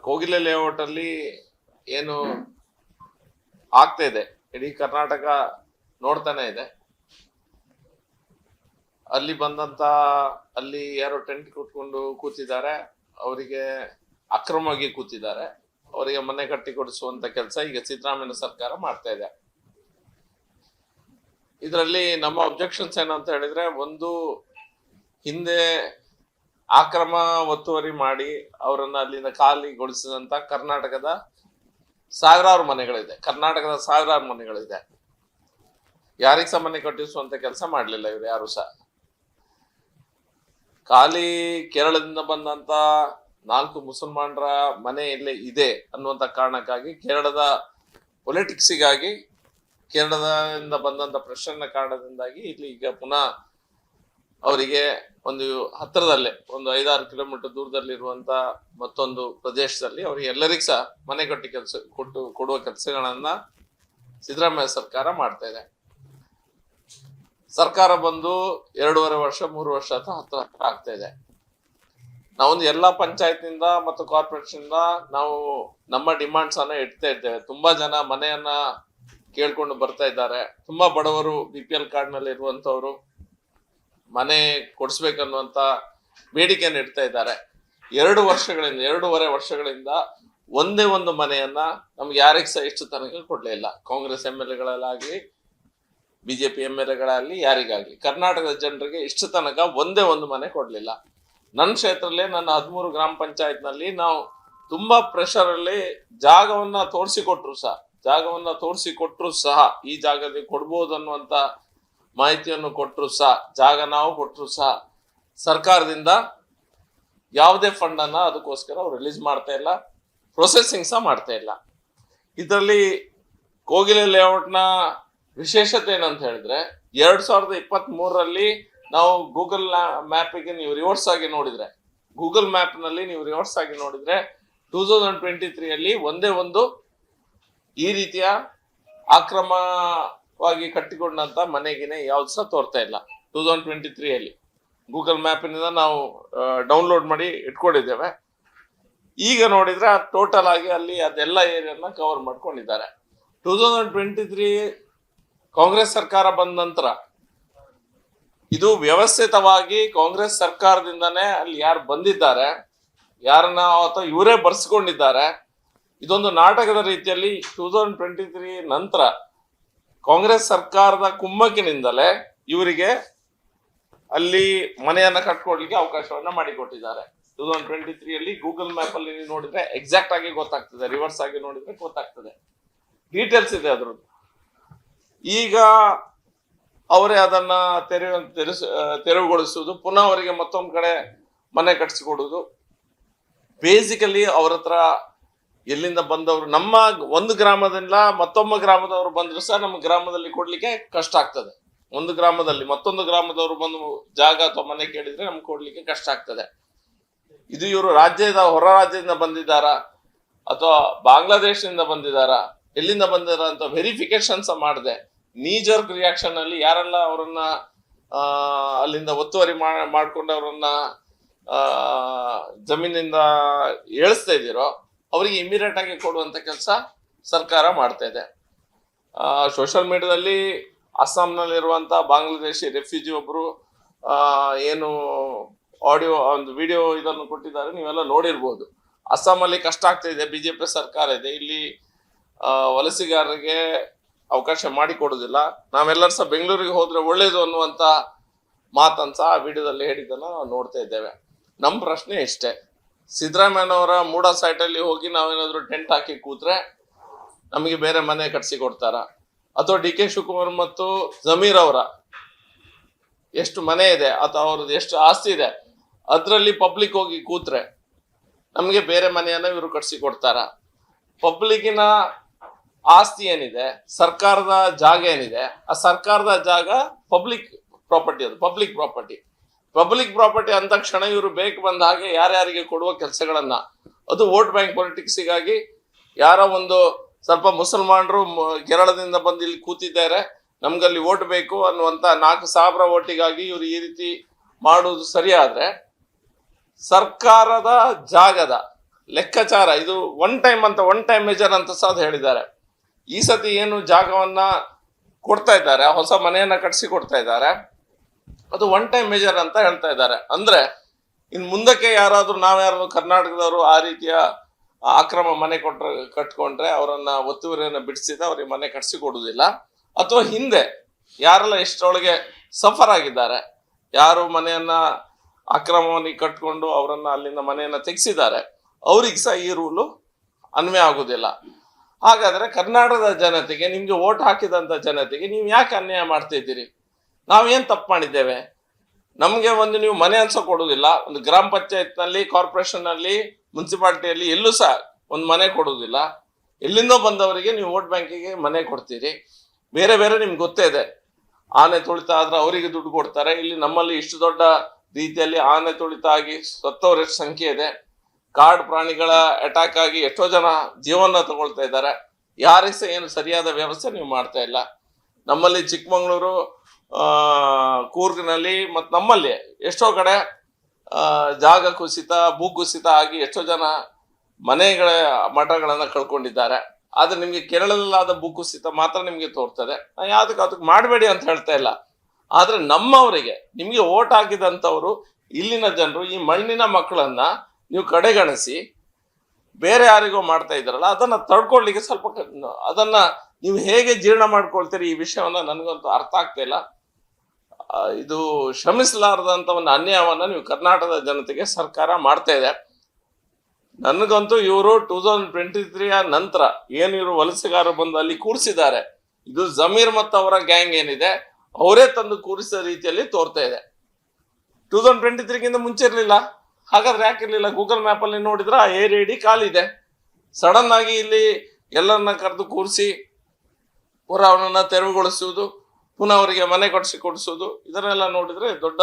ಕೋಗಿಲೆ ಲೇಔಟ್ ಅಲ್ಲಿ ಏನು ಆಗ್ತಾ ಇದೆ ಇಡೀ ಕರ್ನಾಟಕ ನೋಡ್ತಾನೆ ಇದೆ. ಅಲ್ಲಿ ಬಂದಂತ ಅಲ್ಲಿ ಯಾರೋ ಟೆಂಟ್ ಕುಟ್ಕೊಂಡು ಕೂತಿದ್ದಾರೆ, ಅವರಿಗೆ ಅಕ್ರಮವಾಗಿ ಕೂತಿದ್ದಾರೆ, ಅವರಿಗೆ ಮನೆ ಕಟ್ಟಿ ಕೊಡಿಸುವಂತ ಕೆಲಸ ಈಗ ಸಿದ್ದರಾಮಯ್ಯ ಸರ್ಕಾರ ಮಾಡ್ತಾ ಇದೆ. ಇದರಲ್ಲಿ ನಮ್ಮ ಅಬ್ಜೆಕ್ಷನ್ಸ್ ಏನಂತ ಹೇಳಿದ್ರೆ, ಒಂದು ಹಿಂದೆ ಆಕ್ರಮ ಒತ್ತುವರಿ ಮಾಡಿ ಅವರನ್ನ ಅಲ್ಲಿಂದ ಖಾಲಿಗೊಳಿಸಿದಂತ ಕರ್ನಾಟಕದ ಸಾವಿರಾರು ಮನೆಗಳಿದೆ. ಯಾರಿಗ ಸಹ ಮನೆ ಕಟ್ಟಿಸುವಂತ ಕೆಲಸ ಮಾಡ್ಲಿಲ್ಲ ಇವ್ರು ಯಾರು ಸಹ. ಖಾಲಿ ಕೇರಳದಿಂದ ಬಂದಂತ 4 ಮುಸಲ್ಮಾನರ ಮನೆ ಇಲ್ಲೇ ಇದೆ ಅನ್ನುವಂತ ಕಾರಣಕ್ಕಾಗಿ ಕೇರಳದ ಪೊಲಿಟಿಕ್ಸಿಗಾಗಿ, ಕೇರಳದಿಂದ ಬಂದಂತ ಪ್ರೆಷರ್ನ ಕಾರಣದಿಂದಾಗಿ ಇಲ್ಲಿ ಈಗ ಪುನಃ ಅವರಿಗೆ ಒಂದು ಹತ್ತಿರದಲ್ಲೇ ಒಂದು 5-6 ಕಿಲೋಮೀಟರ್ ದೂರದಲ್ಲಿರುವಂತ ಮತ್ತೊಂದು ಪ್ರದೇಶದಲ್ಲಿ ಅವರಿಗೆ ಎಲ್ಲರಿಗೂ ಸಹ ಮನೆ ಕಟ್ಟಿ ಕೊಡುವ ಕೆಲಸಗಳನ್ನ ಸಿದ್ದರಾಮಯ್ಯ ಸರ್ಕಾರ ಮಾಡ್ತಾ ಇದೆ. ಸರ್ಕಾರ ಬಂದು 2.5 ವರ್ಷ 3 ವರ್ಷ ಹತ್ರ ಆಗ್ತಾ ಇದೆ. ನಾವೊಂದು ಎಲ್ಲಾ ಪಂಚಾಯತ್ನಿಂದ ಮತ್ತು ಕಾರ್ಪೊರೇಷನ್ ನಾವು ನಮ್ಮ ಡಿಮಾಂಡ್ಸ್ ಅನ್ನ ಇಡ್ತಾ ಇದ್ದೇವೆ. ತುಂಬಾ ಜನ ಮನೆಯನ್ನ ಕೇಳ್ಕೊಂಡು ಬರ್ತಾ ಇದ್ದಾರೆ. ತುಂಬಾ ಬಡವರು BPL ಕಾರ್ಡ್ ನಲ್ಲಿ ಇರುವಂತವ್ರು ಮನೆ ಕೊಡಿಸ್ಬೇಕನ್ನುವಂತ ಬೇಡಿಕೆಯನ್ನು ಇಡ್ತಾ ಇದ್ದಾರೆ. 2.5 ವರ್ಷಗಳಿಂದ ಒಂದೇ ಒಂದು ಮನೆಯನ್ನ ನಮ್ಗೆ ಯಾರಿಗ ಸಹ ಇಷ್ಟು ತನಕ ಕೊಡ್ಲೇ ಇಲ್ಲ. ಕಾಂಗ್ರೆಸ್ MLA BJP MLA ಯಾರಿಗಾಗ್ಲಿ ಕರ್ನಾಟಕದ ಜನರಿಗೆ ಇಷ್ಟು ತನಕ ಒಂದೇ ಒಂದು ಮನೆ ಕೊಡ್ಲಿಲ್ಲ. ನನ್ನ ಕ್ಷೇತ್ರದಲ್ಲಿ ನನ್ನ 13 ಗ್ರಾಮ ಪಂಚಾಯತ್ ನಲ್ಲಿ ನಾವು ತುಂಬಾ ಪ್ರೆಷರ್ ಅಲ್ಲಿ ಜಾಗವನ್ನ ತೋರಿಸಿಕೊಟ್ರು ಸಹ ಈ ಜಾಗದಲ್ಲಿ ಕೊಡ್ಬೋದು ಅನ್ನುವಂತ ಮಾಹಿತಿಯನ್ನು ಕೊಟ್ಟರು ಸಹ, ಜಾಗ ನಾವು ಕೊಟ್ಟರು ಸಹ ಸರ್ಕಾರದಿಂದ ಯಾವುದೇ ಫಂಡ್ ಅನ್ನ ಅದಕ್ಕೋಸ್ಕರ ಅವ್ರು ರಿಲೀಸ್ ಮಾಡ್ತಾ ಇಲ್ಲ, ಪ್ರೊಸೆಸಿಂಗ್ ಸಹ ಮಾಡ್ತಾ ಇಲ್ಲ. ಇದರಲ್ಲಿ ಕೋಗಿಲೆ ಲೇಔಟ್ನ ವಿಶೇಷತೆ ಏನಂತ ಹೇಳಿದ್ರೆ, 2023ರಲ್ಲಿ ನಾವು ಗೂಗಲ್ ಮ್ಯಾಪಿಗೆ ನೀವು ರಿವರ್ಸ್ ಆಗಿ ನೋಡಿದ್ರೆ 2023 ಒಂದೇ ಒಂದು ಈ ರೀತಿಯ ಆಕ್ರಮವಾಗಿ ಕಟ್ಟಿಕೊಂಡಂತ ಮನೆಗಿನೇ ಯಾವ್ದು ಸಹ ತೋರ್ತಾ ಇಲ್ಲ. 2023 ಗೂಗಲ್ ಮ್ಯಾಪಿನಿಂದ ನಾವು ಡೌನ್ಲೋಡ್ ಮಾಡಿ ಇಟ್ಕೊಂಡಿದ್ದೇವೆ. ಈಗ ನೋಡಿದ್ರೆ ಟೋಟಲ್ ಆಗಿ ಅಲ್ಲಿ ಅದೆಲ್ಲ ಏರಿಯಾನ ಕವರ್ ಮಾಡ್ಕೊಂಡಿದ್ದಾರೆ. 2023 ಕಾಂಗ್ರೆಸ್ ಸರ್ಕಾರ ಬಂದ ನಂತರ ಇದು ವ್ಯವಸ್ಥಿತವಾಗಿ ಕಾಂಗ್ರೆಸ್ ಸರ್ಕಾರದಿಂದಾನೇ ಅಲ್ಲಿ ಯಾರು ಬಂದಿದ್ದಾರೆ, ಯಾರನ್ನ ಅಥವಾ ಇವರೇ ಬರ್ಸ್ಕೊಂಡಿದ್ದಾರೆ, ಇದೊಂದು ನಾಟಕದ ರೀತಿಯಲ್ಲಿ 2023 ನಂತರ ಕಾಂಗ್ರೆಸ್ ಸರ್ಕಾರದ ಕುಮ್ಮಕ್ಕಿನಿಂದಲೇ ಇವರಿಗೆ ಅಲ್ಲಿ ಮನೆಯನ್ನ ಕಟ್ಕೊಡ್ಲಿಕ್ಕೆ ಅವಕಾಶವನ್ನ ಮಾಡಿಕೊಟ್ಟಿದ್ದಾರೆ. 2023 ಗೂಗಲ್ ಮ್ಯಾಪ್ ಅಲ್ಲಿ ನೋಡಿದ್ರೆ ಎಕ್ಸಾಕ್ಟ್ ಆಗಿ ಗೊತ್ತಾಗ್ತದೆ, ರಿವರ್ಸ್ ಆಗಿ ನೋಡಿದ್ರೆ ಗೊತ್ತಾಗ್ತದೆ, ಡೀಟೇಲ್ಸ್ ಇದೆ ಅದ್ರದ್ದು. ಈಗ ಅವರೇ ಅದನ್ನ ತೆರವುಗೊಳಿಸುವುದು, ಪುನಃ ಅವರಿಗೆ ಮತ್ತೊಂದು ಕಡೆ ಮನೆ ಕಟ್ಸಿಕೊಡುವುದು. ಬೇಸಿಕಲಿ ಅವ್ರ ಹತ್ರ ಎಲ್ಲಿಂದ ಬಂದವರು, ನಮ್ಮ ಒಂದು ಗ್ರಾಮದಿಂದ ಮತ್ತೊಬ್ಬ ಗ್ರಾಮದವರು ಬಂದ್ರು ಸಹ ನಮ್ಮ ಗ್ರಾಮದಲ್ಲಿ ಕೊಡ್ಲಿಕ್ಕೆ ಕಷ್ಟ ಆಗ್ತದೆ. ಒಂದು ಗ್ರಾಮದಲ್ಲಿ ಮತ್ತೊಂದು ಗ್ರಾಮದವರು ಬಂದು ಜಾಗ ಅಥವಾ ಮನೆ ಕೇಳಿದ್ರೆ ನಮ್ಗೆ ಕೊಡ್ಲಿಕ್ಕೆ ಕಷ್ಟ ಆಗ್ತದೆ. ಇದು ಇವರು ಹೊರ ರಾಜ್ಯದಿಂದ ಬಂದಿದ್ದಾರಾ ಅಥವಾ ಬಾಂಗ್ಲಾದೇಶದಿಂದ ಬಂದಿದ್ದಾರಾ, ಎಲ್ಲಿಂದ ಬಂದಿದಾರ ಅಂತ ವೆರಿಫಿಕೇಶನ್ ಸಹ ಮಾಡದೆ ನೀಜರ್ಕ್ ರಿಯಾಕ್ಷನ್ ಅಲ್ಲಿ ಯಾರೆಲ್ಲ ಅವರನ್ನ ಅಲ್ಲಿಂದ ಒತ್ತುವರಿ ಮಾಡ್ಕೊಂಡು ಅವರನ್ನ ಜಮೀನಿಂದ ಏಳಿಸ್ತಾ ಇದ್ದೀರೋ ಅವರಿಗೆ ಇಮಿಡಿಯೇಟ್ ಆಗಿ ಕೊಡುವಂತ ಕೆಲಸ ಸರ್ಕಾರ ಮಾಡ್ತಾ ಇದೆ. ಸೋಷಿಯಲ್ ಮೀಡಿಯಾದಲ್ಲಿ ಅಸ್ಸಾಂನಲ್ಲಿರುವಂತ ಬಾಂಗ್ಲಾದೇಶಿ ರೆಫ್ಯೂಜಿ ಒಬ್ರು ಏನು ಆಡಿಯೋ ಒಂದು ವಿಡಿಯೋ ಇದನ್ನು ಕೊಟ್ಟಿದ್ದಾರೆ, ನೀವೆಲ್ಲ ನೋಡಿರ್ಬೋದು. ಅಸ್ಸಾಮಲ್ಲಿ ಕಷ್ಟ ಆಗ್ತಾ ಇದೆ, BJP ಸರ್ಕಾರ ಇದೆ, ಇಲ್ಲಿ ವಲಸಿಗಾರರಿಗೆ ಅವಕಾಶ ಮಾಡಿಕೊಡುದಿಲ್ಲ, ನಾವೆಲ್ಲರೂ ಸಹ ಬೆಂಗಳೂರಿಗೆ ಹೋದ್ರೆ ಒಳ್ಳೇದು ಅನ್ನುವಂತ ಮಾತನ್ನ ಸಹ ಆ ವಿಡಿಯೋದಲ್ಲಿ ಹೇಳಿದ್ದನ್ನ ನಾವು ನೋಡ್ತಾ ಇದ್ದೇವೆ. ನಮ್ಮ ಪ್ರಶ್ನೆ ಇಷ್ಟೇ, ಸಿದ್ದರಾಮಯ್ಯನವರ ಮೂಡಾ ಸೈಟ್ ಅಲ್ಲಿ ಹೋಗಿ ನಾವೇನಾದ್ರೂ ಟೆಂಟ್ ಹಾಕಿ ಕೂತ್ರೆ ನಮಗೆ ಬೇರೆ ಮನೆ ಕಟ್ಸಿ ಕೊಡ್ತಾರ, ಅಥವಾ DK ಶಿವಕುಮಾರ್ ಮತ್ತು ಜಮೀರ್ ಅವರ ಎಷ್ಟು ಮನೆ ಇದೆ ಅಥವಾ ಅವ್ರದ್ದು ಎಷ್ಟು ಆಸ್ತಿ ಇದೆ ಅದ್ರಲ್ಲಿ ಪಬ್ಲಿಕ್ ಹೋಗಿ ಕೂತ್ರೆ ನಮ್ಗೆ ಬೇರೆ ಮನೆಯನ್ನ ಇವರು ಕಟ್ಸಿ ಕೊಡ್ತಾರ? ಪಬ್ಲಿಕ್ಕಿನ ಆಸ್ತಿ ಏನಿದೆ, ಸರ್ಕಾರದ ಜಾಗ ಏನಿದೆ, ಆ ಸರ್ಕಾರದ ಜಾಗ ಪಬ್ಲಿಕ್ ಪ್ರಾಪರ್ಟಿ, ಅದು ಪಬ್ಲಿಕ್ ಪ್ರಾಪರ್ಟಿ ಅಂದ ಕ್ಷಣ ಇವರು ಬೇಕು ಬಂದ ಹಾಗೆ ಯಾರ್ಯಾರಿಗೆ ಕೊಡುವ ಕೆಲಸಗಳನ್ನ, ಅದು ವೋಟ್ ಬ್ಯಾಂಕ್ ಪೊಲಿಟಿಕ್ಸಿಗಾಗಿ ಯಾರೋ ಒಂದು ಸ್ವಲ್ಪ ಮುಸಲ್ಮಾನರು ಕೇರಳದಿಂದ ಬಂದು ಇಲ್ಲಿ ಕೂತಿದ್ದಾರೆ, ನಮ್ಗಲ್ಲಿ ವೋಟ್ ಬೇಕು ಅನ್ನುವಂತ 4,000 ಓಟಿಗಾಗಿ ಇವರು ಈ ರೀತಿ ಮಾಡುವುದು ಸರಿಯಾದ್ರೆ, ಸರ್ಕಾರದ ಜಾಗದ ಲೆಕ್ಕಾಚಾರ ಇದು ಒನ್ ಟೈಮ್ ಮೆಜರ್ ಅಂತ ಸಹ ಹೇಳಿದ್ದಾರೆ. ಈ ಸತಿ ಏನು ಜಾಗವನ್ನ ಕೊಡ್ತಾ ಇದ್ದಾರೆ, ಹೊಸ ಮನೆಯನ್ನ ಕಟ್ಸಿ ಕೊಡ್ತಾ ಇದ್ದಾರೆ, ಅದು ಒನ್ ಟೈಮ್ ಮೆಜರ್ ಅಂತ ಹೇಳ್ತಾ ಇದ್ದಾರೆ. ಅಂದ್ರೆ ಇನ್ ಮುಂದಕ್ಕೆ ನಾವ್ಯಾರು ಕರ್ನಾಟಕದವರು ಆ ರೀತಿಯ ಅಕ್ರಮ ಮನೆ ಕಟ್ಕೊಂಡ್ರೆ ಅವರನ್ನ ಒತ್ತುವರಿಯನ್ನ ಬಿಡಿಸಿದ ಅವ್ರಿಗೆ ಮನೆ ಕಟ್ಸಿ ಕೊಡುವುದಿಲ್ಲ. ಅಥವಾ ಹಿಂದೆ ಯಾರೆಲ್ಲ ಇಷ್ಟರೊಳಗೆ ಸಫರ್ ಆಗಿದ್ದಾರೆ, ಯಾರು ಮನೆಯನ್ನ ಅಕ್ರಮವಾಗಿ ಕಟ್ಕೊಂಡು ಅವರನ್ನ ಅಲ್ಲಿಂದ ಮನೆಯನ್ನ ತೆಗೆಸಿದ್ದಾರೆ, ಅವ್ರಿಗೆ ಸಹ ಈ ರೂಲು ಅನ್ವಯ ಆಗುದಿಲ್ಲ. ಹಾಗಾದ್ರೆ ಕರ್ನಾಟಕದ ಜನತೆಗೆ, ನಿಮ್ಗೆ ವೋಟ್ ಹಾಕಿದಂತ ಜನತೆಗೆ ನೀವು ಯಾಕೆ ಅನ್ಯಾಯ ಮಾಡ್ತಾ ಇದ್ದೀರಿ? ನಾವೇನ್ ತಪ್ಪು ಮಾಡಿದ್ದೇವೆ? ನಮ್ಗೆ ನೀವು ಮನೆ ಅನ್ಸೋ ಕೊಡುವುದಿಲ್ಲ. ಒಂದು ಗ್ರಾಮ ಪಂಚಾಯತ್ ನಲ್ಲಿ, ಕಾರ್ಪೊರೇಷನ್ ನಲ್ಲಿ, ಮುನ್ಸಿಪಾಲಿಟಿಯಲ್ಲಿ ಎಲ್ಲೂ ಸಹ ಒಂದು ಮನೆ ಕೊಡುವುದಿಲ್ಲ. ಎಲ್ಲಿಂದೋ ಬಂದವರಿಗೆ ನೀವು ವೋಟ್ ಬ್ಯಾಂಕಿಗೆ ಮನೆ ಕೊಡ್ತೀರಿ. ಬೇರೆ ಬೇರೆ ನಿಮ್ಗೆ ಗೊತ್ತೇ ಇದೆ. ಆನೆ ತುಳಿತ ಆದ್ರೆ ಅವರಿಗೆ ದುಡ್ಡು ಕೊಡ್ತಾರೆ. ಇಲ್ಲಿ ನಮ್ಮಲ್ಲಿ ಇಷ್ಟು ದೊಡ್ಡ ರೀತಿಯಲ್ಲಿ ಆನೆ ತುಳಿತ ಆಗಿ ಸತ್ತವರ ಸಂಖ್ಯೆ ಇದೆ. ಕಾಡು ಪ್ರಾಣಿಗಳ ಅಟ್ಯಾಕ್ ಆಗಿ ಎಷ್ಟೋ ಜನ ಜೀವನ ತಗೊಳ್ತಾ ಇದ್ದಾರೆ. ಯಾರಿಗೆ ಸಹ ಏನು ಸರಿಯಾದ ವ್ಯವಸ್ಥೆ ನೀವು ಮಾಡ್ತಾ ಇಲ್ಲ. ನಮ್ಮಲ್ಲಿ ಚಿಕ್ಕಮಗಳೂರು, ಕೂರ್ಗ್ನಲ್ಲಿ ಮತ್ತು ನಮ್ಮಲ್ಲಿ ಎಷ್ಟೋ ಕಡೆ ಜಾಗ ಕುಸಿತ, ಭೂ ಕುಸಿತ ಆಗಿ ಎಷ್ಟೋ ಜನ ಮನೆಗಳ ಮಠಗಳನ್ನ ಕಳ್ಕೊಂಡಿದ್ದಾರೆ. ಆದ್ರೆ ನಿಮ್ಗೆ ಕೇರಳದಲ್ಲಾದ ಭೂ ಕುಸಿತ ಮಾತ್ರ ನಿಮ್ಗೆ ತೋರ್ತದೆ. ಅದಕ್ಕೆ ಮಾಡಬೇಡಿ ಅಂತ ಹೇಳ್ತಾ ಇಲ್ಲ. ಆದ್ರೆ ನಮ್ಮವರಿಗೆ, ನಿಮ್ಗೆ ಓಟ್ ಹಾಕಿದಂಥವ್ರು, ಇಲ್ಲಿನ ಜನರು ಈ ಮಣ್ಣಿನ ಮಕ್ಕಳನ್ನ ನೀವು ಕಡೆಗಣಿಸಿ ಬೇರೆ ಯಾರಿಗೋ ಮಾಡ್ತಾ ಇದ್ದಾರಲ್ಲ, ಅದನ್ನ ತಡ್ಕೊಳ್ಲಿಕ್ಕೆ ಸ್ವಲ್ಪ ಅದನ್ನ ನೀವು ಹೇಗೆ ಜೀರ್ಣ ಮಾಡ್ಕೊಳ್ತೀರಿ ಈ ವಿಷಯವನ್ನ ನನಗಂತೂ ಅರ್ಥ ಆಗ್ತಾ ಇಲ್ಲ. ಇದು ಶ್ರಮಿಸಲಾರದಂತ ಒಂದು ಅನ್ಯಾಯವನ್ನ ನೀವು ಕರ್ನಾಟಕದ ಜನತೆಗೆ ಸರ್ಕಾರ ಮಾಡ್ತಾ ಇದೆ. ನನಗಂತೂ ಇವರು 2023 ನಂತರ ಏನು ಇವರು ವಲಸೆಗಾರರು ಬಂದು ಅಲ್ಲಿ ಕೂರಿಸಿದ್ದಾರೆ, ಇದು ಜಮೀರ್ ಮತ್ತು ಅವರ ಗ್ಯಾಂಗ್ ಏನಿದೆ ಅವರೇ ತಂದು ಕೂರಿಸಿದ ರೀತಿಯಲ್ಲಿ ತೋರ್ತಾ ಇದೆ. 2023ಗಿಂತ ಮುಂಚೆ ಇರ್ಲಿಲ್ಲ. ಹಾಗಾದ್ರೆ ಯಾಕಿರ್ಲಿಲ್ಲ? ಗೂಗಲ್ ಮ್ಯಾಪ್ ಅಲ್ಲಿ ನೋಡಿದ್ರೆ ಆ ಏರಿಯಾ ಖಾಲಿ ಇದೆ. ಸಡನ್ ಆಗಿ ಇಲ್ಲಿ ಎಲ್ಲರನ್ನ ಕರೆದು ಕೂರಿಸಿ ಪುನಃ ಅವನನ್ನ ತೆರವುಗೊಳಿಸುವುದು, ಪುನಃ ಅವರಿಗೆ ಮನೆ ಕೊಡಿಸುವುದು, ಇದನ್ನೆಲ್ಲ ನೋಡಿದ್ರೆ ದೊಡ್ಡ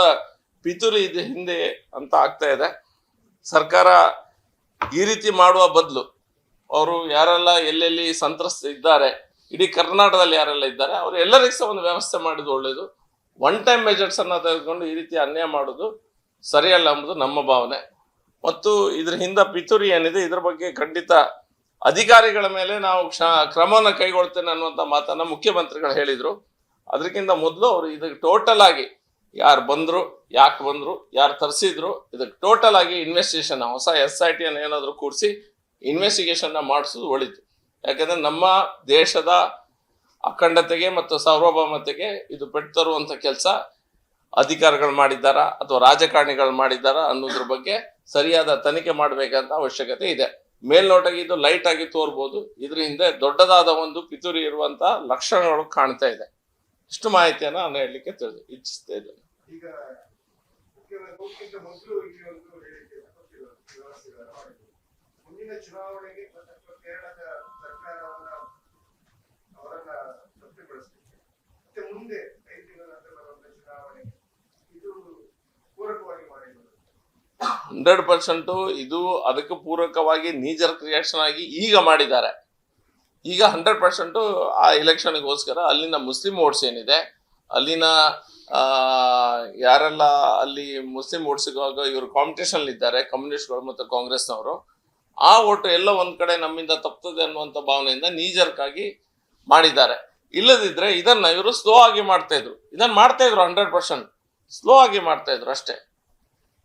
ಪಿತೂರಿ ಇದೆ ಹಿಂದೆ ಅಂತ ಆಗ್ತಾ ಇದೆ. ಸರ್ಕಾರ ಈ ರೀತಿ ಮಾಡುವ ಬದಲು ಅವರು ಯಾರೆಲ್ಲ ಎಲ್ಲೆಲ್ಲಿ ಸಂತ್ರಸ್ತ ಇದ್ದಾರೆ, ಇಡೀ ಕರ್ನಾಟಕದಲ್ಲಿ ಯಾರೆಲ್ಲ ಇದ್ದಾರೆ, ಅವರು ಎಲ್ಲರಿಗೂ ಸಹ ಒಂದು ವ್ಯವಸ್ಥೆ ಮಾಡಿದ್ದು ಒಳ್ಳೇದು. ಒನ್ ಟೈಮ್ ಮೆಜರ್ಸ್ ಅನ್ನ ತೆಗೆದುಕೊಂಡು ಈ ರೀತಿ ಅನ್ಯಾಯ ಮಾಡೋದು ಸರಿಯಲ್ಲ ಎಂಬುದು ನಮ್ಮ ಭಾವನೆ. ಮತ್ತು ಇದ್ರ ಹಿಂದ ಪಿತೂರಿ ಏನಿದೆ, ಇದ್ರ ಬಗ್ಗೆ ಖಂಡಿತ ಅಧಿಕಾರಿಗಳ ಮೇಲೆ ನಾವು ಕ್ರಮವನ್ನು ಕೈಗೊಳ್ತೇನೆ ಅನ್ನುವಂಥ ಮಾತನ್ನ ಮುಖ್ಯಮಂತ್ರಿಗಳು ಹೇಳಿದ್ರು. ಅದಕ್ಕಿಂತ ಮೊದಲು ಅವರು ಇದಕ್ಕೆ ಟೋಟಲ್ ಆಗಿ ಯಾರು ಬಂದ್ರು, ಯಾಕೆ ಬಂದ್ರು, ಯಾರು ತರಿಸಿದ್ರು, ಇದಕ್ಕೆ ಟೋಟಲ್ ಆಗಿ ಇನ್ವೆಸ್ಟಿಗೇಷನ್, ಹೊಸ SIT ಅನ್ನು ಏನಾದ್ರು ಕೂರಿಸಿ ಇನ್ವೆಸ್ಟಿಗೇಷನ್ ಮಾಡಿಸೋದು ಒಳಿತು. ಯಾಕಂದ್ರೆ ನಮ್ಮ ದೇಶದ ಅಖಂಡತೆಗೆ ಮತ್ತು ಸಾರ್ವಭೌಮತೆಗೆ ಇದು ಪೆಟ್ಟು ತರುವಂತ ಕೆಲಸ ಅಧಿಕಾರಿಗಳು ಮಾಡಿದ್ದಾರಾ ಅಥವಾ ರಾಜಕಾರಣಿಗಳು ಮಾಡಿದ್ದಾರಾ ಅನ್ನೋದ್ರ ಬಗ್ಗೆ ಸರಿಯಾದ ತನಿಖೆ ಮಾಡಬೇಕಂತ ಅವಶ್ಯಕತೆ ಇದೆ. ಮೇಲ್ನೋಟಕ್ಕೆ ಇದು ಲೈಟ್ ಆಗಿ ತೋರ್ಬೋದು, ಇದ್ರ ಹಿಂದೆ ದೊಡ್ಡದಾದ ಒಂದು ಪಿತೂರಿ ಇರುವಂತ ಲಕ್ಷಣಗಳು ಕಾಣ್ತಾ ಇದೆ. ಇಷ್ಟು ಮಾಹಿತಿಯನ್ನ ನಾನು ಹೇಳಲಿಕ್ಕೆ ಇಚ್ಛಿಸ್ತಾ ಇದ್ದೇನೆ. ಮುಂದಿನ ಚುನಾವಣೆಗೆ ಕೇರಳದ ಸರ್ಕಾರವನ್ನ ಅವರನ್ನ ತೃಪ್ತಿಪಡಿಸಲಿಕ್ಕೆ ಮತ್ತೆ ಮುಂದೆ 5 ತಿಂಗಳ ನಂತರ ಬರುವಂತ ಚುನಾವಣೆಗೆ ಇದು ಪೂರಕವಾಗಿ ಮಾಡಿದ್ರು 100% ಇದು ಅದಕ್ಕೆ ಪೂರಕವಾಗಿ ನೀಜರ್ ರಿಯಾಕ್ಷನ್ ಆಗಿ ಈಗ ಮಾಡಿದ್ದಾರೆ. ಈಗ 100% ಆ ಎಲೆಕ್ಷನ್ಗೋಸ್ಕರ ಅಲ್ಲಿನ ಮುಸ್ಲಿಂ ವೋಟ್ಸ್ ಏನಿದೆ, ಅಲ್ಲಿನ ಯಾರೆಲ್ಲ ಅಲ್ಲಿ ಮುಸ್ಲಿಂ ವೋಟ್ಸ್ಗಾಗ ಇವರು ಕಾಂಪಿಟೇಷನ್ ಇದ್ದಾರೆ, ಕಮ್ಯುನಿಸ್ಟ್ಗಳು ಮತ್ತು ಕಾಂಗ್ರೆಸ್ನವರು, ಆ ಓಟು ಎಲ್ಲ ಒಂದ್ ಕಡೆ ನಮ್ಮಿಂದ ತಪ್ತದೆ ಅನ್ನುವಂಥ ಭಾವನೆಯಿಂದ ನೀಜರ್ಕಾಗಿ ಮಾಡಿದ್ದಾರೆ. ಇಲ್ಲದಿದ್ರೆ ಇದನ್ನ ಇವರು ಸ್ಲೋ ಆಗಿ ಮಾಡ್ತಾ ಇದ್ರು. 100% ಸ್ಲೋ ಆಗಿ ಮಾಡ್ತಾ ಇದ್ರು ಅಷ್ಟೇ.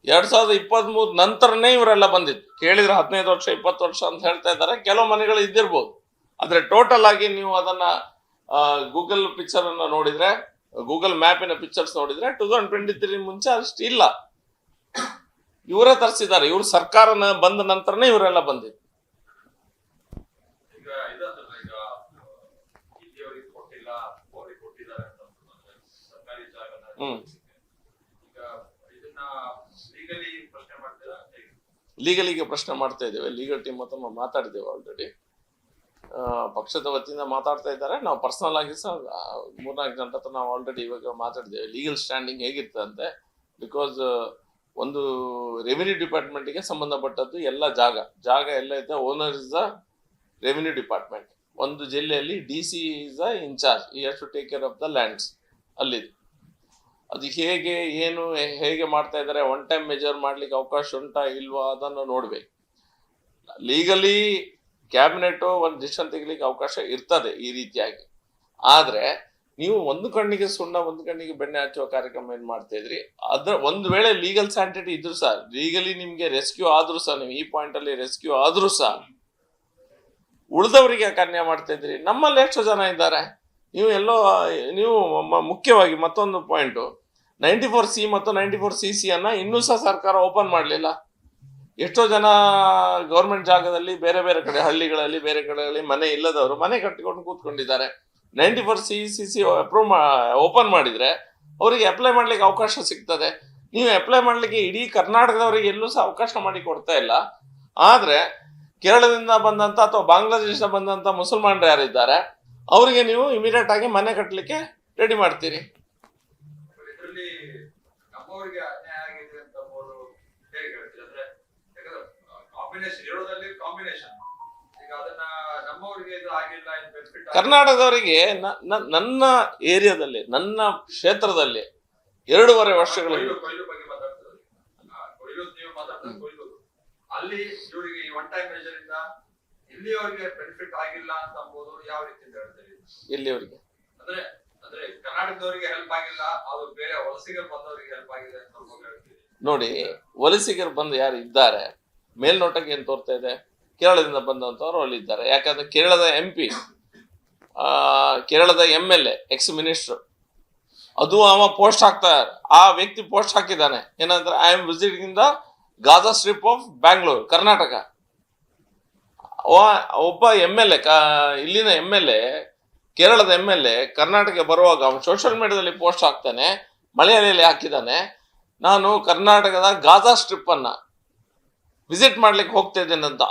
2023 ನಂತರನೇ ಇವರೆಲ್ಲ ಬಂದಿದ್ದು. ಕೇಳಿದ್ರೆ 15 ವರ್ಷ 20 ವರ್ಷ ಅಂತ ಹೇಳ್ತಾ ಇದ್ದಾರೆ. ಕೆಲವು ಮನೆಗಳು ಇದ್ದಿರ್ಬೋದು, ಆದ್ರೆ ಟೋಟಲ್ ಆಗಿ ನೀವು ಅದನ್ನ ಗೂಗಲ್ ಪಿಕ್ಚರ್ ಅನ್ನ ನೋಡಿದ್ರೆ, ಗೂಗಲ್ ಮ್ಯಾಪಿನ ಪಿಕ್ಚರ್ಸ್ ನೋಡಿದ್ರೆ 2023 ಮುಂಚೆ ಅಷ್ಟು ಇಲ್ಲ. ಇವರೇ ತರಿಸಿದ್ದಾರೆ. ಇವ್ರ ಸರ್ಕಾರ ಬಂದ ನಂತರನೇ ಇವರೆಲ್ಲ ಬಂದಿದ್ದು. ಲೀಗಲಿಗೆ ಪ್ರಶ್ನೆ ಮಾಡ್ತಾ ಇದ್ದೇವೆ. ಲೀಗಲ್ ಟೀಮ್ ಹತ್ರ ನಾವು ಮಾತಾಡಿದ್ದೇವೆ ಆಲ್ರೆಡಿ. ಪಕ್ಷದ ವತಿಯಿಂದ ಮಾತಾಡ್ತಾ ಇದ್ದಾರೆ. ನಾವು ಪರ್ಸನಲ್ ಆಗಿ ಸಹ 3-4 ಜನ ಹತ್ರ ನಾವು ಆಲ್ರೆಡಿ ಇವಾಗ ಮಾತಾಡಿದ್ದೇವೆ. ಲೀಗಲ್ ಸ್ಟ್ಯಾಂಡಿಂಗ್ ಹೇಗಿರ್ತದಂತೆ. ಬಿಕಾಸ್ ಒಂದು ರೆವಿನ್ಯೂ ಡಿಪಾರ್ಟ್ಮೆಂಟ್ಗೆ ಸಂಬಂಧಪಟ್ಟದ್ದು ಎಲ್ಲ ಜಾಗ ಎಲ್ಲ ಇದೆ. Owner is the revenue department. ಒಂದು ಜಿಲ್ಲೆಯಲ್ಲಿ DC ಇಸ್ ದ ಇನ್ಚಾರ್ಜ್, ಈ has to take care of the lands. ಅಲ್ಲಿ ಅದು ಹೇಗೆ ಮಾಡ್ತಾ ಇದ್ದಾರೆ, ಒನ್ ಟೈಮ್ ಮೆಜರ್ ಮಾಡ್ಲಿಕ್ಕೆ ಅವಕಾಶ ಉಂಟಾ ಇಲ್ವಾ ಅದನ್ನು ನೋಡ್ಬೇಕು. ಲೀಗಲಿ ಕ್ಯಾಬಿನೆಟ್ ಒಂದು ಡಿಸಿಷನ್ ತೆಗಿಲಿಕ್ಕೆ ಅವಕಾಶ ಇರ್ತದೆ ಈ ರೀತಿಯಾಗಿ. ಆದ್ರೆ ನೀವು ಒಂದು ಕಣ್ಣಿಗೆ ಸುಣ್ಣ ಒಂದು ಕಣ್ಣಿಗೆ ಬೆಣ್ಣೆ ಹಚ್ಚುವ ಕಾರ್ಯಕ್ರಮ ಏನ್ ಮಾಡ್ತಾ ಇದ್ರಿ, ಅದ್ರ ಒಂದು ವೇಳೆ ಲೀಗಲ್ ಸ್ಯಾಂಟಿಟಿ ಇದ್ರು ಸಹ, ಲೀಗಲಿ ನಿಮ್ಗೆ ರೆಸ್ಕ್ಯೂ ಆದ್ರೂ ಸಹ, ನೀವು ಈ ಪಾಯಿಂಟ್ ಅಲ್ಲಿ ರೆಸ್ಕ್ಯೂ ಆದ್ರೂ ಸಹ ಉಳಿದವರಿಗೆ ಕನ್ಯಾ ಮಾಡ್ತಾ ಇದ್ರಿ. ನಮ್ಮಲ್ಲಿ ಎಷ್ಟು ಜನ ಇದ್ದಾರೆ, ನೀವು ಎಲ್ಲೋ ನೀವು ಮುಖ್ಯವಾಗಿ ಮತ್ತೊಂದು ಪಾಯಿಂಟ್ 94C ಮತ್ತು 94CC ಅನ್ನ ಇನ್ನೂ ಸಹ ಸರ್ಕಾರ ಓಪನ್ ಮಾಡಲಿಲ್ಲ. ಎಷ್ಟೋ ಜನ ಗೌರ್ಮೆಂಟ್ ಜಾಗದಲ್ಲಿ ಬೇರೆ ಬೇರೆ ಕಡೆ ಹಳ್ಳಿಗಳಲ್ಲಿ ಬೇರೆ ಕಡೆಗಳಲ್ಲಿ ಮನೆ ಇಲ್ಲದವರು ಮನೆ ಕಟ್ಟಿಕೊಂಡು ಕೂತ್ಕೊಂಡಿದ್ದಾರೆ. 94CCC ಓಪನ್ ಮಾಡಿದ್ರೆ ಅವರಿಗೆ ಅಪ್ಲೈ ಮಾಡ್ಲಿಕ್ಕೆ ಅವಕಾಶ ಸಿಗ್ತದೆ. ನೀವು ಅಪ್ಲೈ ಮಾಡ್ಲಿಕ್ಕೆ ಇಡೀ ಕರ್ನಾಟಕದವರಿಗೆ ಎಲ್ಲೂ ಸಹ ಅವಕಾಶ ಮಾಡಿ ಕೊಡ್ತಾ ಇಲ್ಲ. ಆದ್ರೆ ಕೇರಳದಿಂದ ಬಂದಂತ ಅಥವಾ ಬಾಂಗ್ಲಾದೇಶದಿಂದ ಬಂದಂತ ಮುಸಲ್ಮಾನರು ಯಾರಿದ್ದಾರೆ ಅವರಿಗೆ ನೀವು ಇಮಿಡಿಯೇಟ್ ಆಗಿ ಮನೆ ಕಟ್ಟಲಿಕ್ಕೆ ರೆಡಿ ಮಾಡ್ತೀರಿ. ಇದರಲ್ಲಿ ನಮ್ಮವರಿಗೆ ಅನ್ಯಾಯ ಆಗಿದೆ ಅಂತ ಅವರು ಹೇಗೆ ಹೇಳ್ತೀರಿ? ಅಂದ್ರೆ ಕಾಂಬಿನೇಷನ್ ಇರೋದ್ರಲ್ಲಿ ಕಾಂಬಿನೇಷನ್, ಈಗ ಅದನ್ನ ನಮ್ಮವರಿಗೆ ಇದು ಆಗಿಲ್ಲ, ಬೆನಿಫಿಟ್ ಕರ್ನಾಟಕದವರಿಗೆ ನನ್ನ ಏರಿಯಾದಲ್ಲಿ ನನ್ನ ಕ್ಷೇತ್ರದಲ್ಲಿ 2.5 ವರ್ಷಗಳ ಕೊಯ್ಲು ಬಗ್ಗೆ ಮಾತಾಡ್ತಾರೆ. ಕೊಯ್ಲು ನೀವು ಮಾತಾಡ್ತಾರೆ ಕೊಯ್ಲು ಅಲ್ಲಿ ಇವರಿಗೆ ಈ ಒನ್ ಟೈಮ್ ಮೆಜರ್ ಇಂದ ಇಲ್ಲಿಯವರಿಗೆ ಬೆನಿಫಿಟ್ ಆಗಿಲ್ಲ ಅಂತ ಅಂಬೋದು ಯಾವ ರೀತಿಯಿಂದ ಹೇಳ್ತೀರಿ? ಇಲ್ಲಿವರೆಗೆ ಅಂದ್ರೆ ಅಂದ್ರೆ ಕರ್ನಾಟಕದವರಿಗೆ ಹೆಲ್ಪ್ ಆಗಿಲ್ಲ, ಅದು ಬೇರೆ ವಲಸಿಗರು ಬಂದವರಿಗೆ ಹೆಲ್ಪ್ ಆಗಿದೆ ಅಂತ ಹೇಳ್ತೀರಿ. ನೋಡಿ, ವಲಸಿಗರು ಬಂದು ಯಾರು ಇದ್ದಾರೆ ಮೇಲ್ನೋಟಕ್ಕೆ ಏನ್ ತೋರ್ತಾ ಇದೆ, ಕೇರಳದಿಂದ ಬಂದಂತವ್ರು ಅಲ್ಲಿ ಇದ್ದಾರೆ. ಯಾಕಂದ್ರೆ ಕೇರಳದ MP, ಕೇರಳದ MLA, ಎಕ್ಸ್ ಮಿನಿಸ್ಟರ್, ಅದು ಅವ ಪೋಸ್ಟ್ ಹಾಕ್ತಾರೆ. ಆ ವ್ಯಕ್ತಿ ಪೋಸ್ಟ್ ಹಾಕಿದ್ದಾನೆ ಏನಂದ್ರೆ I am visiting the Gaza strip of Bangalore, Karnataka. ಒಬ್ಬ MLA, ಇಲ್ಲಿನ MLA, ಕೇರಳದ MLA ಕರ್ನಾಟಕ ಬರುವಾಗ ಅವನು ಸೋಷಿಯಲ್ ಮೀಡಿಯಾದಲ್ಲಿ ಪೋಸ್ಟ್ ಹಾಕ್ತಾನೆ, ಮಲಯಾಳಿಯಲ್ಲಿ ಹಾಕಿದ್ದಾನೆ, ನಾನು ಕರ್ನಾಟಕದ ಗಾಜಾ ಸ್ಟ್ರಿಪ್ ಅನ್ನ ವಿಸಿಟ್ ಮಾಡ್ಲಿಕ್ಕೆ ಹೋಗ್ತಾ ಇದ್ದೇನೆ ಅಂತ.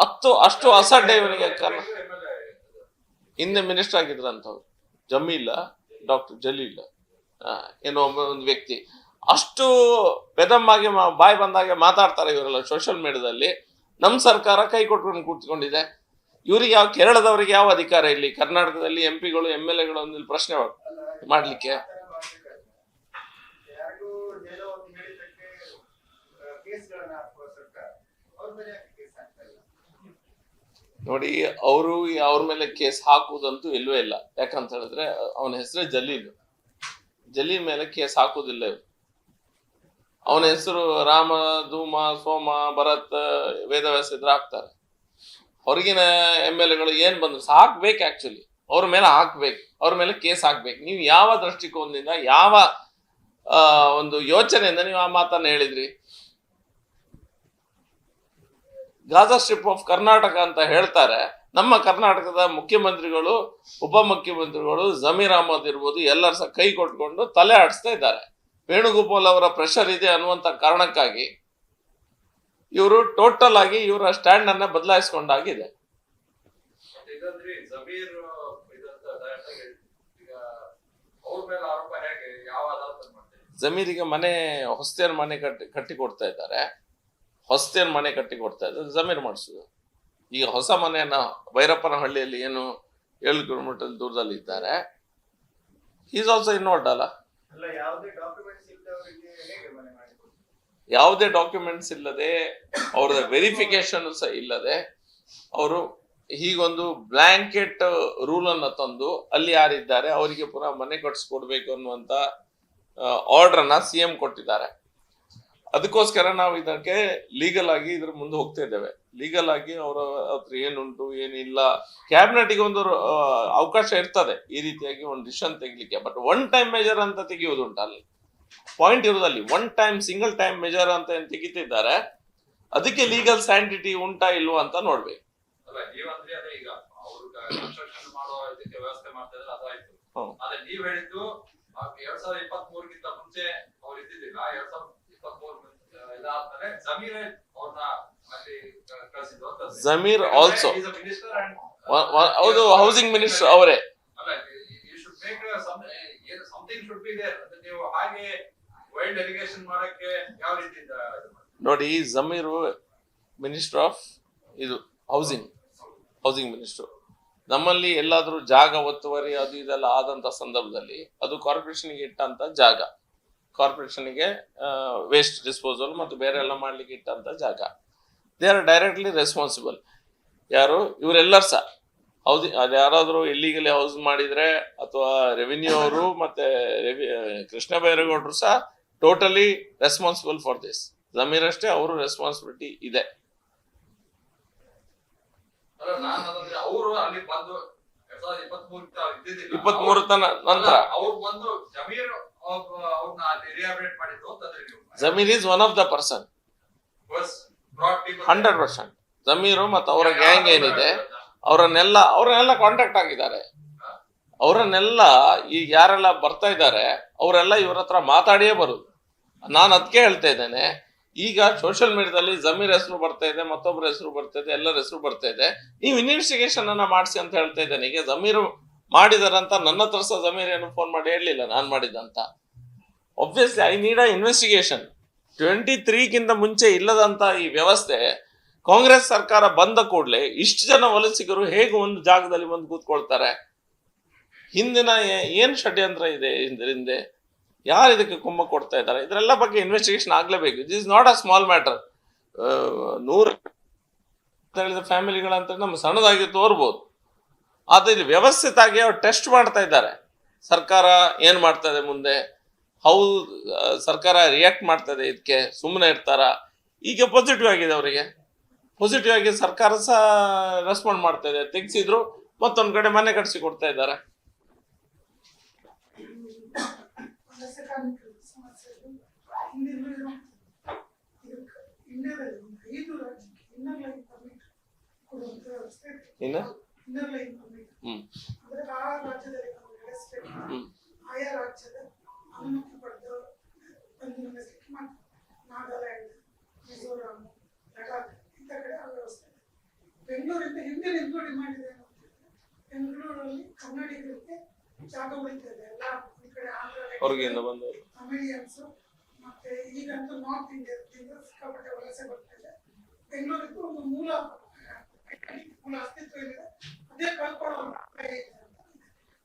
ಅಷ್ಟು ಅಸಡ್ಡೆ ಇವನಿಗೆ. ಹಿಂದೆ ಮಿನಿಸ್ಟರ್ ಆಗಿದ್ರಂತವ್ರು ಜಮೀಲ, ಡಾಕ್ಟರ್ ಜಲೀಲ್ ಏನೋ ಒಂದು ವ್ಯಕ್ತಿ. ಅಷ್ಟು ಬೆದಮ್ಮಾಗಿ ಬಾಯಿ ಬಂದಾಗೆ ಮಾತಾಡ್ತಾರೆ ಇವರೆಲ್ಲ ಸೋಷಿಯಲ್ ಮೀಡಿಯಾದಲ್ಲಿ. ನಮ್ಮ ಸರ್ಕಾರ ಕೈ ಕೊಟ್ಕೊಂಡು ಕೂತ್ಕೊಂಡಿದೆ. ಇವರಿಗೆ ಯಾವ, ಕೇರಳದವರಿಗೆ ಯಾವ ಅಧಿಕಾರ ಇಲ್ಲಿ ಕರ್ನಾಟಕದಲ್ಲಿ MP ಗಳು MLA ಗಳು ಒಂದು ಪ್ರಶ್ನೆ ಮಾಡ್ಲಿಕ್ಕೆ? ನೋಡಿ, ಅವರು ಅವ್ರ ಮೇಲೆ ಕೇಸ್ ಹಾಕುವುದಂತೂ ಇಲ್ವೇ ಇಲ್ಲ. ಯಾಕಂತ ಹೇಳಿದ್ರೆ ಅವನ ಹೆಸರೇ ಜಲೀಲ್. ಜಲೀಲ್ ಮೇಲೆ ಕೇಸ್ ಹಾಕುವುದಿಲ್ಲ ಇವರು. ಅವನ ಹೆಸರು ರಾಮ, ಧೂಮ, ಸೋಮ, ಭರತ್, ವೇದವ್ಯಾಸ ಇದ್ರೆ ಹಾಕ್ತಾರೆ. ಹೊರಗಿನ MLA ಗಳು ಏನ್ ಬಂದ್ರು ಹಾಕ್ಬೇಕು, ಆಕ್ಚುಲಿ ಅವ್ರ ಮೇಲೆ ಹಾಕ್ಬೇಕು, ಅವ್ರ ಮೇಲೆ ಕೇಸ್ ಹಾಕ್ಬೇಕು. ನೀವು ಯಾವ ದೃಷ್ಟಿಕೋನದಿಂದ, ಯಾವ ಒಂದು ಯೋಚನೆಯಿಂದ ನೀವು ಆ ಮಾತನ್ನ ಹೇಳಿದ್ರಿ? ಗಾಜಾ ಸ್ಟ್ರಿಪ್ ಆಫ್ ಕರ್ನಾಟಕ ಅಂತ ಹೇಳ್ತಾರೆ. ನಮ್ಮ ಕರ್ನಾಟಕದ ಮುಖ್ಯಮಂತ್ರಿಗಳು, ಉಪಮುಖ್ಯಮಂತ್ರಿಗಳು, ಜಮೀರ್ ಅಹಮದ್ ಇರ್ಬೋದು, ಎಲ್ಲರೂ ಸಹ ಕೈ ಕೊಟ್ಕೊಂಡು ತಲೆ ಆಡಿಸ್ತಾ ಇದ್ದಾರೆ. ವೇಣುಗೋಪಾಲ್ ಅವರ ಪ್ರೆಷರ್ ಇದೆ ಅನ್ನುವಂತ ಕಾರಣಕ್ಕಾಗಿ ಇವರು ಟೋಟಲ್ ಆಗಿ ಇವರ ಸ್ಟ್ಯಾಂಡ್ ಅನ್ನ ಬದಲಾಯಿಸಿಕೊಂಡಾಗಿದೆ. ಜಮೀರಿಗೆ ಮನೆ ಹೊಸ್ತೇನ್ ಮನೆ ಕಟ್ಟಿ ಕೊಡ್ತಾ ಇದ್ದಾರೆ. ಹೊಸ್ತೇನ್ ಮನೆ ಕಟ್ಟಿ ಕೊಡ್ತಾ ಇದ್ದಾರೆ, ಜಮೀರ್ ಮಾಡಿಸೋದು. ಈಗ ಹೊಸ ಮನೆಯನ್ನ ಭೈರಪ್ಪನಹಳ್ಳಿಯಲ್ಲಿ ಏನು 7 ಕಿಲೋಮೀಟರ್ ದೂರದಲ್ಲಿ ಇದ್ದಾರೆ. ಈಸ್ ಆಲ್ಸೋ ಇನ್ವಾಲ್ಡ್ ಅಲ್ಲ. ಯಾವುದೇ ಡಾಕ್ಯುಮೆಂಟ್ಸ್ ಇಲ್ಲದೆ, ಅವ್ರದ ವೆರಿಫಿಕೇಶನ್ ಸಹ ಇಲ್ಲದೆ ಅವರು ಹೀಗೊಂದು ಬ್ಲಾಂಕೆಟ್ ರೂಲ್ ಅನ್ನ ತಂದು ಅಲ್ಲಿ ಯಾರಿದ್ದಾರೆ ಅವರಿಗೆ ಪುನಃ ಮನೆ ಕಟ್ಸ್ಕೊಡ್ಬೇಕು ಅನ್ನುವಂತ ಆರ್ಡರ್ ಅನ್ನ CM ಕೊಟ್ಟಿದ್ದಾರೆ. ಅದಕ್ಕೋಸ್ಕರ ನಾವು ಇದಕ್ಕೆ ಲೀಗಲ್ ಆಗಿ ಇದ್ರ ಮುಂದೆ ಹೋಗ್ತಾ ಇದ್ದೇವೆ. ಲೀಗಲ್ ಆಗಿ ಅವರ ಹತ್ರ ಏನುಂಟು ಏನಿಲ್ಲ, ಕ್ಯಾಬಿನೆಟ್ಗೆ ಒಂದು ಅವಕಾಶ ಇರ್ತದೆ ಈ ರೀತಿಯಾಗಿ ಒಂದು ಡಿಸಿಷನ್ ತೆಗಿಲಿಕ್ಕೆ. ಬಟ್ ಒನ್ ಟೈಮ್ ಮೆಜರ್ ಅಂತ ತೆಗೆಯುವುದುಂಟು, ಅಲ್ಲಿ ಪಾಯಿಂಟ್ ಇರೋದಲ್ಲಿ one time single time measure ಅಂತ ಏನ್ ತೆಗಿತಿದ್ದಾರೆ, ಅದಕ್ಕೆ ಲೀಗಲ್ ಸ್ಯಾಂಟಿಟಿ ಉಂಟಾ ಇಲ್ವಾ ಅಂತ ನೋಡ್ಬೇಕು. ವ್ಯವಸ್ಥೆ ಮಾಡ್ತಾ ಇದ್ರೆ ಅದಾಯ್ತು. ಆದ್ರೆ ನೀವ್ ಹೇಳಿದ್ದು 2023ಗಿಂತ ಮುಂಚೆ ಅವ್ರು ಇದ್ದಿದ್ದಿಲ್ಲ. 2023 ಇದಾದ್ಮೇಲೆ ಜಮೀರ್ ಅವ್ರನ್ನ ಅಲ್ಲಿ ಕಳಿಸಿದ್ದು ಅಂತ. ಜಮೀರ್ ಆಲ್ಸೋ ಹೌದು, ಹೌಸಿಂಗ್ ಮಿನಿಸ್ಟರ್ ಅವರೇ. ಅಲ್ಲ, you should make something should be there. ನೀವು ಹಾಗೆ ವೈಲ್ಡ್ ಎಲಿಗೇಷನ್ ಮಾಡಕ್ಕೆ ಯಾವ ರೀತಿಯಿಂದ? ನೋಡಿ, ಜಮೀರ್ ಮಿನಿಸ್ಟರ್ ಆಫ್ ಇದು ಹೌಸಿಂಗ್ ಮಿನಿಸ್ಟರ್. ನಮ್ಮಲ್ಲಿ ಎಲ್ಲಾದ್ರೂ ಜಾಗ ಒತ್ತುವರಿ ಅದು ಇದೆಲ್ಲ ಆದಂತ ಸಂದರ್ಭದಲ್ಲಿ ಅದು ಕಾರ್ಪೊರೇಷನ್ಗೆ ಇಟ್ಟಂತ ಜಾಗ, ಕಾರ್ಪೊರೇಷನ್ಗೆ ವೇಸ್ಟ್ ಡಿಸ್ಪೋಸಲ್ ಮತ್ತು ಬೇರೆ ಎಲ್ಲ ಮಾಡ್ಲಿಕ್ಕೆ ಇಟ್ಟಂತ ಜಾಗ. They are directly responsible. ಯಾರು ಇವರೆಲ್ಲರೂ ಸಹ ಹೌದು, ಅದು ಯಾರಾದರೂ ಇಲ್ಲಿಗಲಿ ಹೌಸ್ ಮಾಡಿದ್ರೆ ಅಥವಾ ರೆವಿನ್ಯೂ ಅವರು ಮತ್ತೆ ಕೃಷ್ಣ ಬೈರೇಗೌಡರು ಸಹ totally responsible for this. Zameer ಅಷ್ಟೇ ಅವರು ರೆಸ್ಪಾನ್ಸಿಬಿಲಿಟಿ ಇದೆ. ಅಲ್ಲ, ನಾನು ಅದಂದ್ರೆ ಅವರು ಅಲ್ಲಿ ಬಂದು 2023 23 ನಂತರ ಅವ್ರು ಬಂದು ಜಮೀರ್ ಅವ್ರನ್ನ ಅಲ್ಲಿ ರಿಹಾಬಿಲಿಟೇಟ್ ಮಾಡಿದ್ದು ಅಂತಂದ್ರೆ ನೀವು Zameer is one of the person, bus broad people 100%. Zameer ಮತ್ತು ಅವರ ಗ್ಯಾಂಗ್ ಏನಿದೆ ಅವರನ್ನೆಲ್ಲ ಕಾಂಟ್ಯಾಕ್ಟ್ ಆಗಿದ್ದಾರೆ. ಅವರನ್ನೆಲ್ಲ ಈಗ ಯಾರೆಲ್ಲ ಬರ್ತಾ ಇದ್ದಾರೆ ಅವರೆಲ್ಲ ಇವ್ರ ಹತ್ರ ಮಾತಾಡಿಯೇ ಬರುದು. ನಾನು ಅದಕ್ಕೆ ಹೇಳ್ತಾ ಇದ್ದೇನೆ, ಈಗ ಸೋಷಿಯಲ್ ಮೀಡಿಯಾದಲ್ಲಿ ಜಮೀರ್ ಹೆಸರು ಬರ್ತಾ ಇದೆ, ಮತ್ತೊಬ್ಬರ ಹೆಸರು ಬರ್ತಾ ಇದೆ, ಎಲ್ಲರ ಹೆಸರು ಬರ್ತಾ ಇದೆ. ನೀವು ಇನ್ವೆಸ್ಟಿಗೇಷನ್ ಅನ್ನ ಮಾಡಿಸಿ ಅಂತ ಹೇಳ್ತಾ ಇದ್ದೇನೆ. ಈಗ ಜಮೀರ್ ಮಾಡಿದಾರಂತ ನನ್ನ ಹತ್ರ ಸಹ ಜಮೀರ್ ಏನು ಫೋನ್ ಮಾಡಿ ಹೇಳಲಿಲ್ಲ ನಾನು ಮಾಡಿದಂತ. Obviously I need a investigation. 23ಗಿಂತ ಮುಂಚೆ ಇಲ್ಲದಂತ ಈ ವ್ಯವಸ್ಥೆ ಕಾಂಗ್ರೆಸ್ ಸರ್ಕಾರ ಬಂದ ಕೂಡಲೇ ಇಷ್ಟು ಜನ ವಲಸಿಗರು ಹೇಗೆ ಒಂದು ಜಾಗದಲ್ಲಿ ಬಂದು ಕೂತ್ಕೊಳ್ತಾರೆ? ಹಿಂದಿನ ಏನ್ ಷಡ್ಯಂತ್ರ ಇದೆ ಹಿಂದೆ? ಯಾರು ಇದಕ್ಕೆ ಕುಂಭ ಕೊಡ್ತಾ ಇದ್ದಾರೆ? ಇದರೆಲ್ಲ ಬಗ್ಗೆ ಇನ್ವೆಸ್ಟಿಗೇಷನ್ ಆಗ್ಲೇಬೇಕು. It is not a small matter. 100 ಹೇಳಿದ ಫ್ಯಾಮಿಲಿಗಳಂತ ನಮ್ಮ ಸಣ್ಣದಾಗಿ ತೋರ್ಬೋದು, ಆದ್ರೆ ಇಲ್ಲಿ ವ್ಯವಸ್ಥಿತಾಗಿ ಅವ್ರು ಟೆಸ್ಟ್ ಮಾಡ್ತಾ ಇದ್ದಾರೆ. ಸರ್ಕಾರ ಏನ್ ಮಾಡ್ತಾ ಇದೆ ಮುಂದೆ, ಹೌ ಸರ್ಕಾರ ರಿಯಾಕ್ಟ್ ಮಾಡ್ತಾ ಇದೆ ಇದಕ್ಕೆ, ಸುಮ್ಮನೆ ಇರ್ತಾರ? ಈಗ ಪಾಸಿಟಿವ್ ಆಗಿದೆ, ಅವರಿಗೆ ಪಾಸಿಟಿವ್ ಆಗಿ ಸರ್ಕಾರ ಸಹ ರೆಸ್ಪಾಂಡ್ ಮಾಡ್ತಾ ಇದೆ. ತೆಗ್ಸಿದ್ರು ಮತ್ತೊಂದ್ ಕಡೆ ಮನೆ ಕಟ್ಸಿ ಕೊಡ್ತಾ ಇದ್ದಾರೆ. ಇನ್ನ ಆಯಾ ರಾಜ್ಯದ ಅನುಮತಿ ಪಡೆದು ನಾಗಾಲ್ಯಾಂಡ್, ಮಿಜೋರಾಂ, ಲಡಾಖ್ ಇಂಥ ಕಡೆ ಆ ವ್ಯವಸ್ಥೆ. ಬೆಂಗಳೂರಿಂದ ಹಿಂದೆ ನಿಂತು ಡಿಮಾಂಡ್ ಇದೆ. ಬೆಂಗಳೂರಲ್ಲಿ ಕನ್ನಡಿಗರಿಗೆ ಜಾಗ ಉಳಿತಾ ಇದೆ. ಎಲ್ಲ ಈ ಕಡೆ ಹೊರಗಿಂದ ಬಂದವರು ತಮಿಳಿಯನ್ಸ್ ಮತ್ತೆ ಈಗಂತೂ ನಾರ್ತ್ ಇಂಡಿಯಾದಿಂದ ಸಿಕ್ಕಾಪಟ್ಟೆ ವಲಸೆ ಬರ್ತಾ ಇದೆ. ಬೆಂಗಳೂರಿಗೂ ಒಂದು ಮೂಲ ಅಸ್ತಿತ್ವ ಇದೆ, ಅದೇ ಕಳ್ಕೊಳ್ಳೋ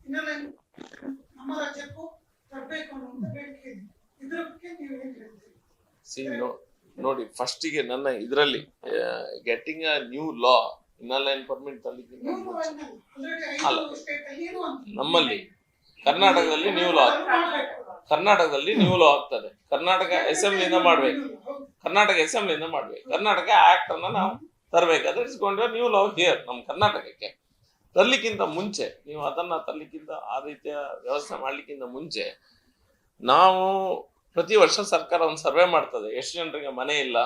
ಇನ್ನೆಲ್ಲ ನಮ್ಮ ರಾಜ್ಯಕ್ಕೂ ತರಬೇಕು ಅನ್ನುವಂತ ಬೇಡಿಕೆ ಇದೆ. ಇದ್ರ ಬಗ್ಗೆ ನೀವು ಏನ್ ಹೇಳ್ತೀರಿ? ನೋಡಿ, ಫಸ್ಟಿಗೆ ನನ್ನ ಇದರಲ್ಲಿ getting a new law, inner line permit ನಮ್ಮಲ್ಲಿ ಕರ್ನಾಟಕದಲ್ಲಿ ನ್ಯೂ ಲಾ ಆಗ್ತದೆ. ಕರ್ನಾಟಕ ಅಸೆಂಬ್ಲಿಯಿಂದ ಮಾಡ್ಬೇಕು, ಕರ್ನಾಟಕ ಆಕ್ಟ್ ಅನ್ನ ನಾವು ತರಬೇಕಾದ್ರೆ ಇಸ್ಕೊಂಡು ನ್ಯೂ ಲಾ ಹಿಯರ್ ನಮ್ಮ ಕರ್ನಾಟಕಕ್ಕೆ ತರ್ಲಿಕ್ಕಿಂತ ಮುಂಚೆ, ನೀವು ಅದನ್ನ ತರ್ಲಿಕ್ಕಿಂತ ಆ ರೀತಿಯ ವ್ಯವಸ್ಥೆ ಮಾಡ್ಲಿಕ್ಕಿಂತ ಮುಂಚೆ ನಾವು ಪ್ರತಿ ವರ್ಷ ಸರ್ಕಾರ ಒಂದು ಸರ್ವೆ ಮಾಡ್ತದೆ. ಎಷ್ಟು ಜನರಿಗೆ ಮನೆ ಇಲ್ಲ,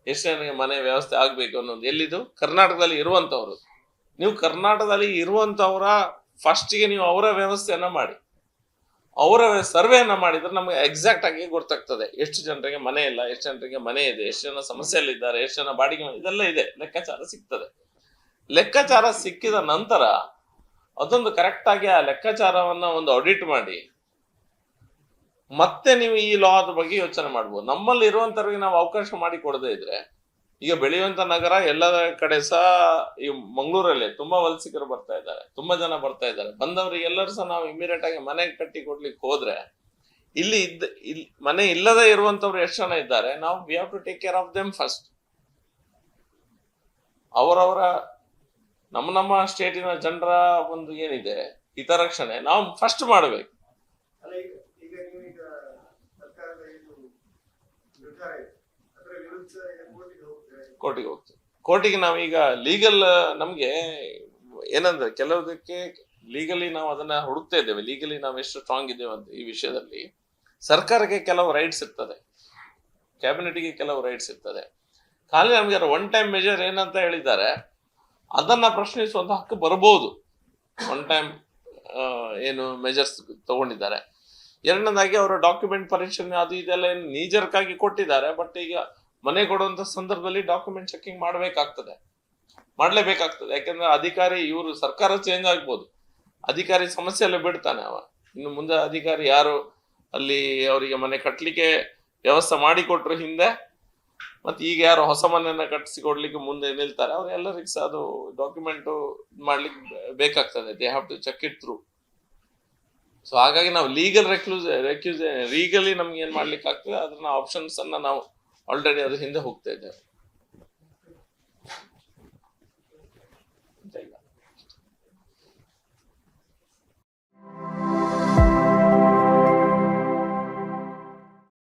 ಎಷ್ಟು ಜನರಿಗೆ ಮನೆ ವ್ಯವಸ್ಥೆ ಆಗ್ಬೇಕು ಅನ್ನೋದು. ಎಲ್ಲಿದು? ಕರ್ನಾಟಕದಲ್ಲಿ ಇರುವಂತವ್ರು. ನೀವು ಕರ್ನಾಟಕದಲ್ಲಿ ಇರುವಂತವರ ಫಸ್ಟಿಗೆ ನೀವು ಅವರ ವ್ಯವಸ್ಥೆಯನ್ನ ಮಾಡಿ, ಅವರ ಸರ್ವೆಯನ್ನ ಮಾಡಿದ್ರೆ ನಮಗೆ ಎಕ್ಸಾಕ್ಟ್ ಆಗಿ ಗೊತ್ತಾಗ್ತದೆ ಎಷ್ಟು ಜನರಿಗೆ ಮನೆ ಇಲ್ಲ, ಎಷ್ಟು ಜನರಿಗೆ ಮನೆ ಇದೆ, ಎಷ್ಟು ಜನ ಸಮಸ್ಯೆಯಲ್ಲಿದ್ದಾರೆ, ಎಷ್ಟು ಜನ ಬಾಡಿಗೆ, ಇದೆಲ್ಲ ಇದೆ, ಲೆಕ್ಕಾಚಾರ ಸಿಗ್ತದೆ. ಲೆಕ್ಕಾಚಾರ ಸಿಕ್ಕಿದ ನಂತರ ಅದೊಂದು ಕರೆಕ್ಟ್ ಆಗಿ ಆ ಲೆಕ್ಕಾಚಾರವನ್ನ ಒಂದು ಆಡಿಟ್ ಮಾಡಿ ಮತ್ತೆ ನೀವು ಈ ಲಾದ ಬಗ್ಗೆ ಯೋಚನೆ ಮಾಡ್ಬೋದು. ನಮ್ಮಲ್ಲಿ ಇರುವಂತವ್ರಿಗೆ ನಾವು ಅವಕಾಶ ಮಾಡಿ ಕೊಡದೇ ಇದ್ರೆ, ಈಗ ಬೆಳೆಯುವಂತ ನಗರ ಎಲ್ಲ ಕಡೆ ಸಹ ಈ ಮಂಗಳೂರಲ್ಲಿ ತುಂಬಾ ವಲಸಿಗರು ಬರ್ತಾ ಇದ್ದಾರೆ, ತುಂಬಾ ಜನ ಬರ್ತಾ ಇದ್ದಾರೆ. ಬಂದವರಿಗೆ ಎಲ್ಲರೂ ಸಹ ನಾವು ಇಮಿಡಿಯೇಟ್ ಆಗಿ ಮನೆ ಕಟ್ಟಿ ಕೊಡ್ಲಿಕ್ಕೆ ಹೋದ್ರೆ, ಇಲ್ಲಿ ಮನೆ ಇಲ್ಲದೆ ಇರುವಂತವ್ರು ಎಷ್ಟು ಜನ ಇದ್ದಾರೆ, ನಾವು we have to take care of them first. ಅವರವರ ನಮ್ಮ ಸ್ಟೇಟಿನ ಜನರ ಒಂದು ಏನಿದೆ ಹಿತರಕ್ಷಣೆ ನಾವು ಫಸ್ಟ್ ಮಾಡಬೇಕು. ಕೋರ್ಟಿಗೆ ಹೋಗ್ತೇವೆ. ಕೋರ್ಟಿಗೆ ನಾವೀಗ ಲೀಗಲ್ ನಮ್ಗೆ ಏನಂದ್ರೆ ಕೆಲವುದಕ್ಕೆ ಲೀಗಲಿ ನಾವು ಅದನ್ನ ಹುಡುಕ್ತಾ ಇದ್ದೇವೆ. ಲೀಗಲಿ ನಾವು ಎಷ್ಟು ಸ್ಟ್ರಾಂಗ್ ಇದ್ದೇವೆ ಅಂತ ಈ ವಿಷಯದಲ್ಲಿ. ಸರ್ಕಾರಕ್ಕೆ ಕೆಲವು ರೈಟ್ಸ್ ಇರ್ತದೆ, ಕ್ಯಾಬಿನೆಟ್ಗೆ ಕೆಲವು ರೈಟ್ಸ್ ಇರ್ತದೆ. ಖಾಲಿ ನಮ್ಗೆ ಒನ್ ಟೈಮ್ ಮೆಜರ್ ಏನಂತ ಹೇಳಿದ್ದಾರೆ ಅದನ್ನ ಪ್ರಶ್ನಿಸುವಂತ ಹಕ್ಕು ಬರಬಹುದು. ಒನ್ ಟೈಮ್ ಏನು ಮೆಜರ್ಸ್ ತಗೊಂಡಿದ್ದಾರೆ. ಎರಡನೇದಾಗಿ ಅವರ ಡಾಕ್ಯುಮೆಂಟ್ ಪರಿಶೀಲನೆ ಅದು ಇದೆಲ್ಲ ಏನು ನೀಜರ್ಕಾಗಿ ಕೊಟ್ಟಿದ್ದಾರೆ. ಬಟ್ ಈಗ ಮನೆ ಕೊಡುವಂತ ಸಂದರ್ಭದಲ್ಲಿ ಡಾಕ್ಯುಮೆಂಟ್ ಚೆಕಿಂಗ್ ಮಾಡ್ಲೇಬೇಕಾಗ್ತದೆ. ಯಾಕಂದ್ರೆ ಅಧಿಕಾರಿ ಇವರು ಸರ್ಕಾರ ಚೇಂಜ್ ಆಗ್ಬೋದು, ಅಧಿಕಾರಿ ಸಮಸ್ಯೆಲ್ಲ ಬಿಡ್ತಾನೆ ಅವ. ಇನ್ನು ಮುಂದೆ ಅಧಿಕಾರಿ ಯಾರು ಅಲ್ಲಿ ಅವರಿಗೆ ಮನೆ ಕಟ್ಟಲಿಕ್ಕೆ ವ್ಯವಸ್ಥೆ ಮಾಡಿಕೊಟ್ರು ಹಿಂದೆ, ಮತ್ತೆ ಈಗ ಯಾರು ಹೊಸ ಮನೆಯನ್ನ ಕಟ್ಟಿಸಿಕೊಡ್ಲಿಕ್ಕೆ ಮುಂದೆ ನಿಲ್ತಾರೆ, ಅವ್ರೆಲ್ಲರಿಗೂ ಸಹ ಅದು ಡಾಕ್ಯುಮೆಂಟ್ ಮಾಡ್ಲಿಕ್ಕೆ ಬೇಕಾಗ್ತದೆ. They have to check it through. So ಹಾಗಾಗಿ ನಾವು ಲೀಗಲಿ ನಮ್ಗೆ ಏನ್ ಮಾಡ್ಲಿಕ್ಕೆ ಆಗ್ತದೆ ಅದನ್ನ ಆಪ್ಷನ್ಸ್ ಅನ್ನ ನಾವು ಆಲ್ರೆಡಿ ಅದು ಹಿಂದೆ ಹೋಗ್ತಾ ಇದ್ದೇವೆ.